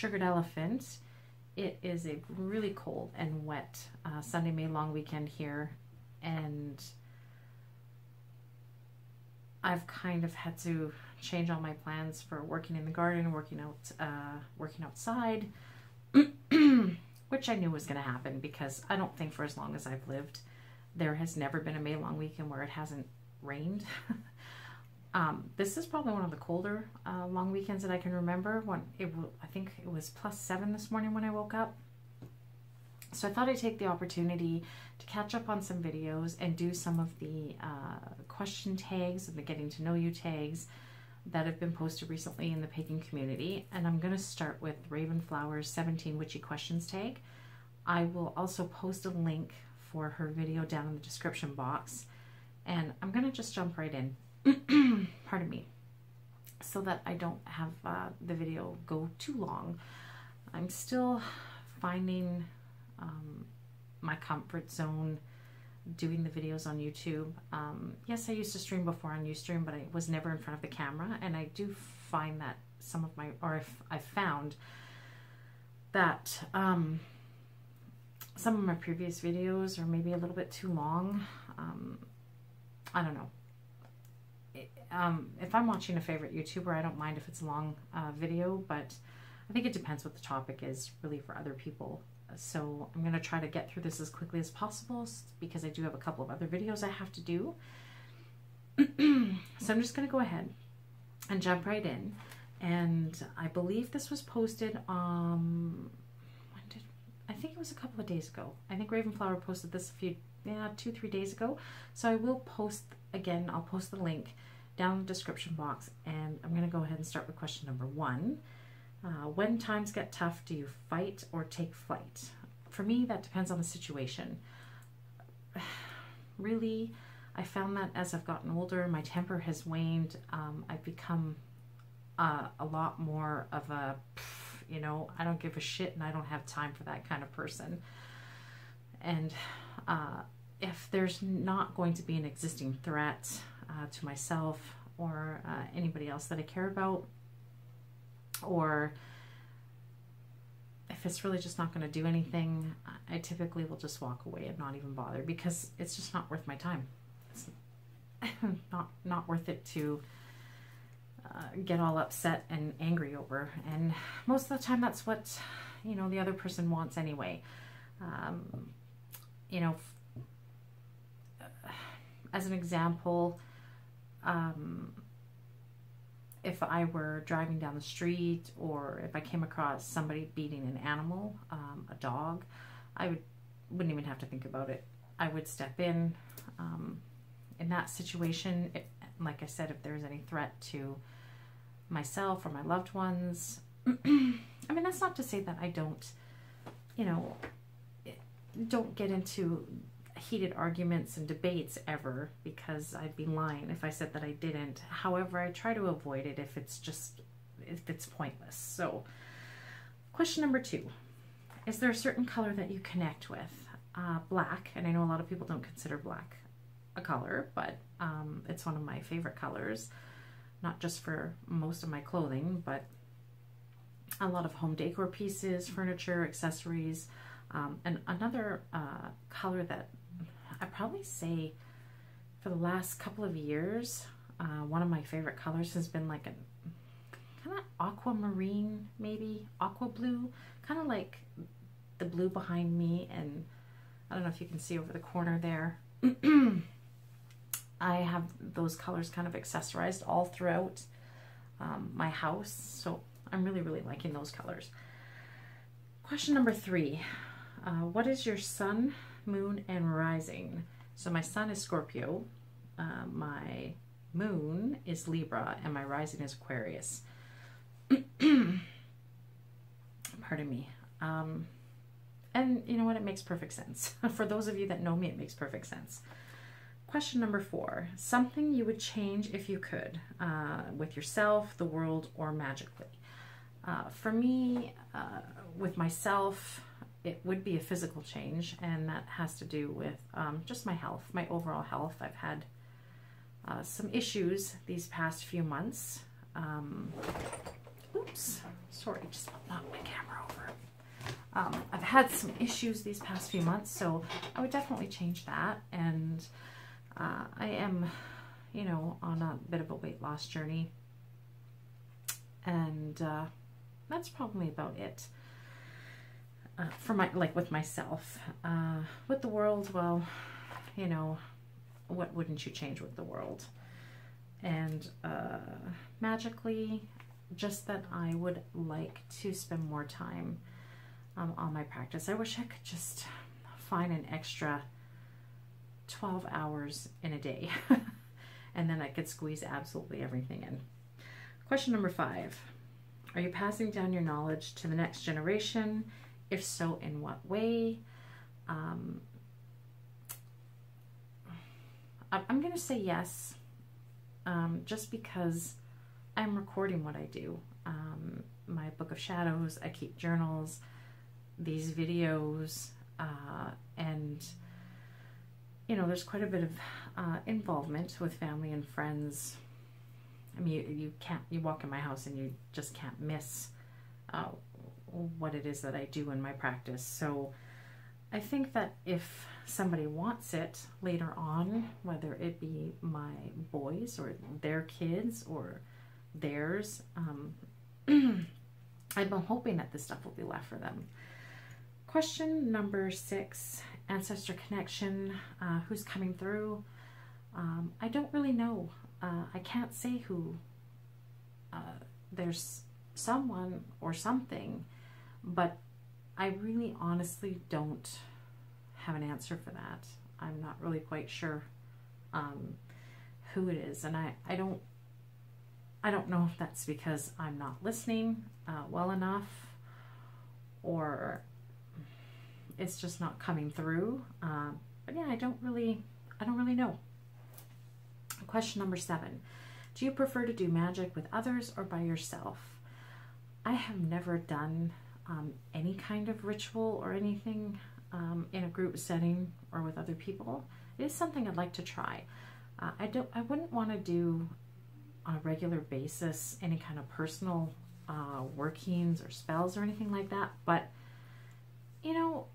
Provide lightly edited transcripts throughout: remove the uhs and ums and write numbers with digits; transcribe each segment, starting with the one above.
Sugared Elephant. It is a really cold and wet Sunday, May long weekend here, and I've kind of had to change all my plans for working in the garden, working outside, which I knew was going to happen because I don't think for as long as I've lived, there has never been a May long weekend where it hasn't rained. This is probably one of the colder long weekends that I can remember. I think it was +7 this morning when I woke up. So I thought I'd take the opportunity to catch up on some videos and do some of the question tags and the getting to know you tags that have been posted recently in the pagan community. And I'm going to start with Ravenflower's 17 Witchy Questions tag. I will also post a link for her video down in the description box. And I'm going to just jump right in. Pardon me, so that I don't have the video go too long. I'm still finding my comfort zone doing the videos on YouTube. Yes, I used to stream before on Ustream, but I was never in front of the camera, and I do find that I found that some of my previous videos are maybe a little bit too long. I don't know. If I'm watching a favorite YouTuber, I don't mind if it's a long video, but I think it depends what the topic is really for other people. So I'm going to try to get through this as quickly as possible because I do have a couple of other videos I have to do. So I'm just going to go ahead and jump right in. And I believe this was posted I think it was a couple of days ago. I think Ravenflower posted this 2-3 days ago. So I will post again, I'll post the link down in the description box, and I'm going to go ahead and start with question number 1. When times get tough, do you fight or take flight? For me, that depends on the situation. Really, I found that as I've gotten older, my temper has waned. I've become a lot more of a, I don't give a shit and I don't have time for that kind of person. And if there's not going to be an existing threat to myself or anybody else that I care about, or if it's really just not going to do anything, I typically will just walk away and not even bother because it's just not worth my time. It's not worth it to get all upset and angry over, and most of the time that's what the other person wants anyway. As an example, if I were driving down the street or if I came across somebody beating an animal, a dog, I wouldn't even have to think about it. I would step in that situation. Like I said, if there's any threat to myself or my loved ones, I mean, that's not to say that I don't get into heated arguments and debates ever, because I'd be lying if I said that I didn't. However, I try to avoid it if it's pointless. So question number 2, is there a certain color that you connect with? Black, and I know a lot of people don't consider black a color, but it's one of my favorite colors, not just for most of my clothing, but a lot of home decor pieces, furniture, accessories. And another color that I probably say for the last couple of years, one of my favorite colors has been like a kind of aquamarine, maybe aqua blue, kind of like the blue behind me. And I don't know if you can see over the corner there. I have those colors kind of accessorized all throughout my house. So I'm really, really liking those colors. Question number 3. What is your sun, moon, and rising? So my sun is Scorpio, my moon is Libra, and my rising is Aquarius. Pardon me. And you know what? It makes perfect sense. For those of you that know me, it makes perfect sense. Question number 4. Something you would change if you could, with yourself, the world, or magically. For me, with myself, it would be a physical change, and that has to do with just my health, my overall health. I've had some issues these past few months. Oops, Sorry, just knocked my camera over. I've had some issues these past few months, so I would definitely change that. And I am, you know, on a bit of a weight loss journey. And that's probably about it. For my, like with myself. With the world, well, you know, what wouldn't you change with the world? And magically, just that I would like to spend more time on my practice. I wish I could just find an extra 12 hours in a day and then I could squeeze absolutely everything in. Question number 5. Are you passing down your knowledge to the next generation? If so, in what way? I'm going to say yes, just because I'm recording what I do. My book of shadows, I keep journals, these videos, and you know, there's quite a bit of involvement with family and friends. I mean, you walk in my house and you just can't miss what it is that I do in my practice. So I think that if somebody wants it later on, whether it be my boys or their kids or theirs, I'm hoping that this stuff will be left for them. Question number 6, ancestor connection, who's coming through? I don't really know. I can't say who. There's someone or something, but I really honestly don't have an answer for that. I'm not really quite sure who it is, and I don't know if that's because I'm not listening well enough, or it's just not coming through. But yeah, I don't really know. Question number 7. Do you prefer to do magic with others or by yourself? I have never done any kind of ritual or anything in a group setting or with other people. It is something I'd like to try. I wouldn't want to do on a regular basis any kind of personal workings or spells or anything like that, but you know,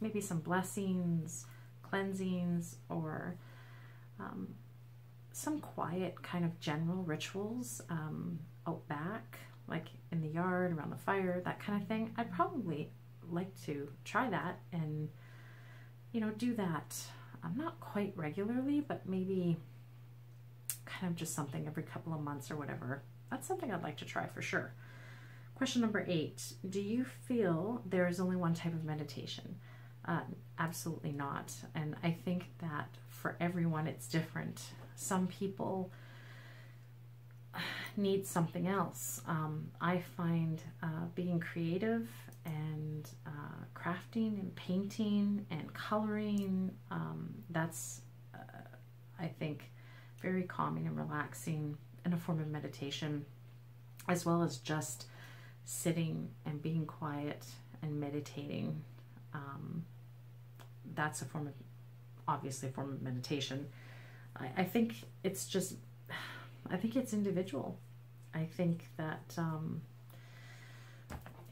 maybe some blessings, cleansings, or some quiet kind of general rituals out back, like in the yard, around the fire, that kind of thing. I'd probably like to try that and, you know, do that. Not quite regularly, but maybe kind of just something every couple of months or whatever. That's something I'd like to try for sure. Question number 8. Do you feel there is only one type of meditation? Absolutely not. And I think that for everyone it's different. Some people need something else. I find being creative and crafting and painting and coloring, that's I think very calming and relaxing, and a form of meditation, as well as just sitting and being quiet and meditating. That's a form of, obviously a form of meditation. I think it's just, I think it's individual. I think that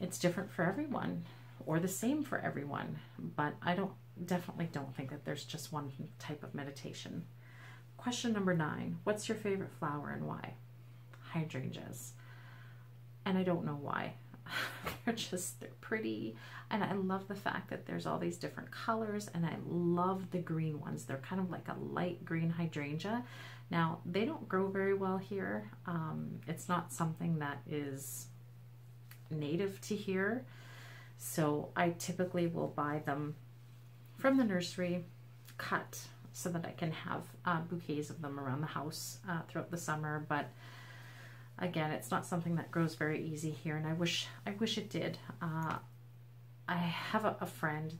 it's different for everyone, or the same for everyone, but I definitely don't think that there's just one type of meditation. Question number 9. What's your favorite flower and why? Hydrangeas. And I don't know why. They're pretty, and I love the fact that there's all these different colors, and I love the green ones. They're kind of like a light green hydrangea. Now, they don't grow very well here. It's not something that is native to here, so I typically will buy them from the nursery, cut, so that I can have bouquets of them around the house throughout the summer. But again, it's not something that grows very easy here, and I wish it did. I have a friend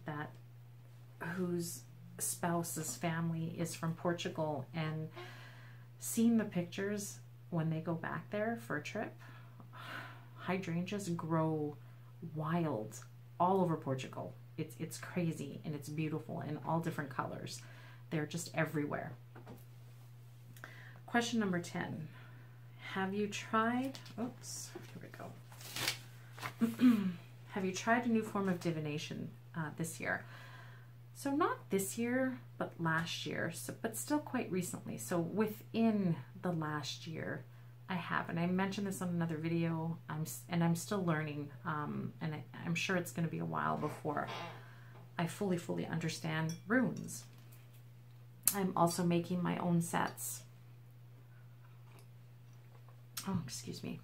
whose spouse's family is from Portugal, and seeing the pictures when they go back there for a trip, hydrangeas grow wild all over Portugal. It's crazy, and it's beautiful in all different colors. They're just everywhere. Question number 10. have you tried, oops, here we go. Have you tried a new form of divination this year? So not this year, but last year, but still quite recently. So within the last year, I have, and I mentioned this on another video, I'm still learning, and I'm sure it's going to be a while before I fully understand runes. I'm also making my own sets. Oh, excuse me.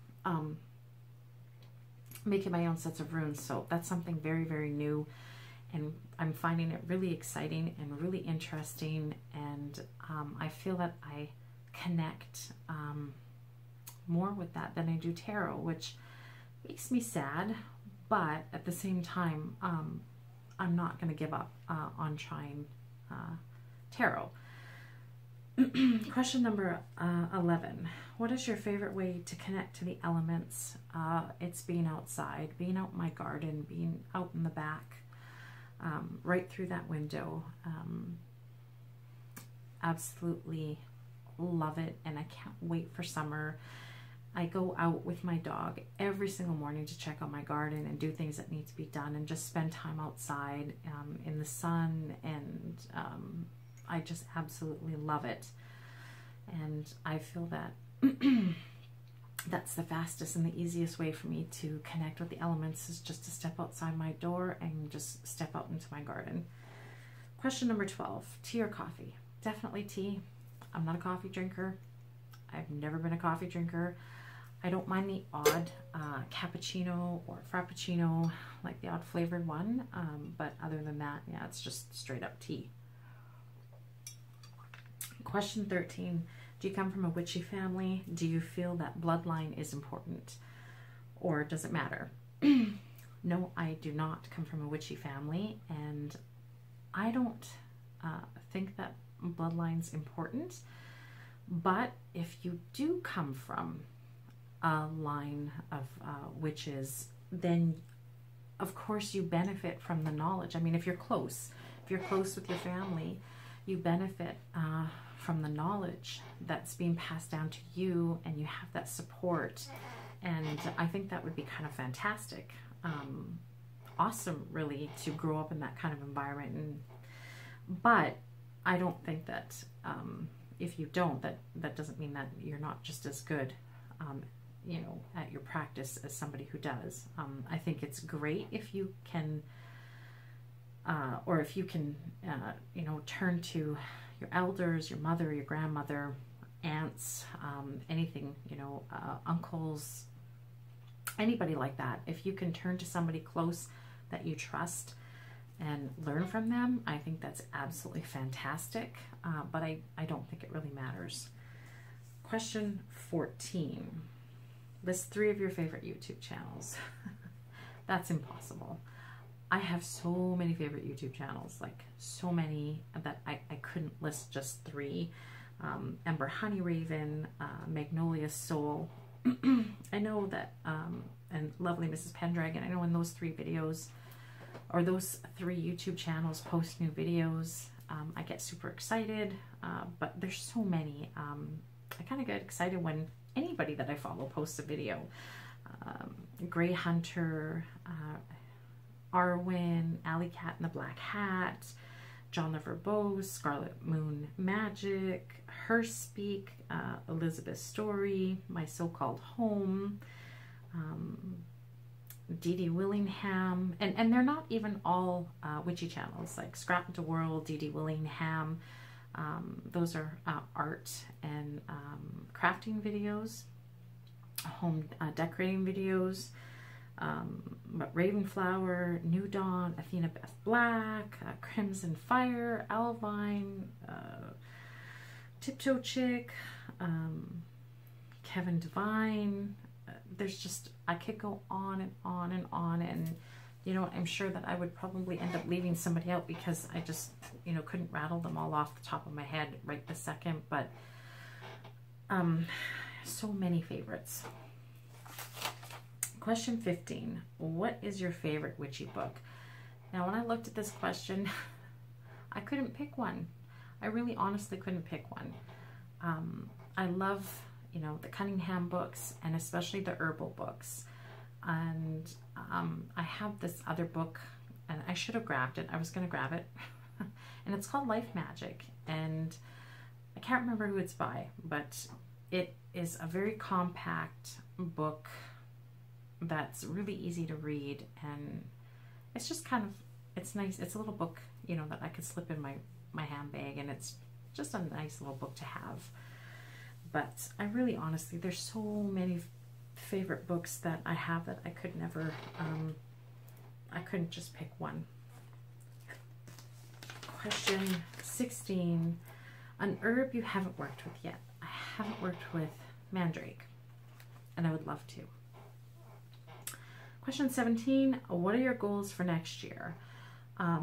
Making my own sets of runes, so that's something very new, and I'm finding it really exciting and really interesting, and I feel that I connect more with that than I do tarot, which makes me sad, but at the same time, I'm not going to give up on trying tarot. Question number 11. What is your favorite way to connect to the elements? It's being outside, being out in my garden, being out in the back, right through that window. Absolutely love it, and I can't wait for summer. I go out with my dog every single morning to check on my garden and do things that need to be done, and just spend time outside in the sun, and I just absolutely love it. And I feel that that's the fastest and the easiest way for me to connect with the elements, is just to step outside my door and just step out into my garden. Question number 12, tea or coffee? Definitely tea. I'm not a coffee drinker. I've never been a coffee drinker. I don't mind the odd cappuccino or frappuccino, like the odd flavored one, but other than that, yeah, it's just straight up tea. Question 13, do you come from a witchy family? Do you feel that bloodline is important, or does it matter? No, I do not come from a witchy family, and I don't think that bloodline's important, but if you do come from a line of witches, then of course you benefit from the knowledge. I mean, if you're close with your family, you benefit from the knowledge that's being passed down to you, and you have that support, and I think that would be kind of fantastic. Awesome, really, to grow up in that kind of environment. But I don't think that if you don't, that doesn't mean that you're not just as good you know, at your practice as somebody who does. I think it's great if you can you know, turn to your elders, your mother, your grandmother, aunts, anything, you know, uncles, anybody like that. If you can turn to somebody close that you trust and learn from them, I think that's absolutely fantastic, but I don't think it really matters. Question 14. List 3 of your favorite YouTube channels. That's impossible. I have so many favorite YouTube channels, like so many that I couldn't list just 3. Ember Honey Raven, Magnolia Soul. I know that, and Lovely Mrs. Pendragon, I know in those 3 videos, or those 3 YouTube channels post new videos, I get super excited, but there's so many. I kind of get excited when anybody that I follow posts a video. Grey Hunter, Arwen, Alley Cat in the Black Hat, John the Verbose, Scarlet Moon Magic, Her Speak, Elizabeth's Story, My So-Called Home, Dee Dee Willingham, and they're not even all witchy channels, like Scrap Into World, Dee Dee Willingham. Those are art and crafting videos, home decorating videos. But Ravenflower, New Dawn, Athena Beth Black, Crimson Fire, Alvine, Tiptoe Chick, Kevin Devine. There's just, I could go on and on and on, and you know, I'm sure that I would probably end up leaving somebody out because I just, you know, couldn't rattle them all off the top of my head right this second, but so many favorites. Question 15, what is your favorite witchy book? Now, when I looked at this question, I couldn't pick one. I really honestly couldn't pick one. I love you know, the Cunningham books, and especially the herbal books. And I have this other book, and I should have grabbed it. I was going to grab it. And it's called Life Magic. And I can't remember who it's by, but it is a very compact book that's really easy to read. And it's just kind of, it's nice. It's a little book, you know, that I could slip in my handbag, and it's just a nice little book to have. But I really, honestly, there's so many favorite books that I have that I could never, I couldn't just pick one. Question 16, an herb you haven't worked with yet. I haven't worked with mandrake, and I would love to. Question 17, what are your goals for next year?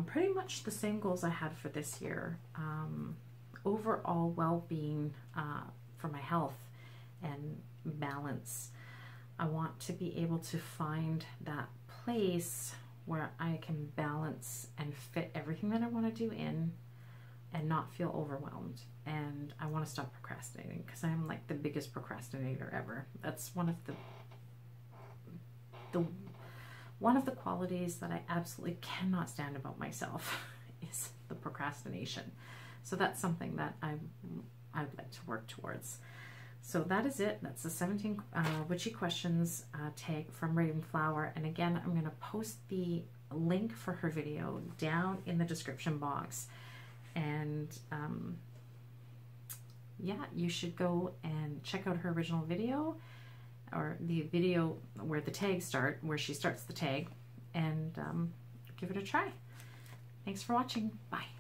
Pretty much the same goals I had for this year. Overall well-being for my health and balance. I want to be able to find that place where I can balance and fit everything that I want to do in and not feel overwhelmed. And I want to stop procrastinating, because I'm like the biggest procrastinator ever. That's one of the qualities that I absolutely cannot stand about myself is the procrastination. So that's something that I'd like to work towards. So that is it. That's the 17 witchy questions tag from Ravenflower. And again, I'm going to post the link for her video down in the description box. And yeah, you should go and check out her original video, or the video where the tags start, where she starts the tag, and give it a try. Thanks for watching. Bye.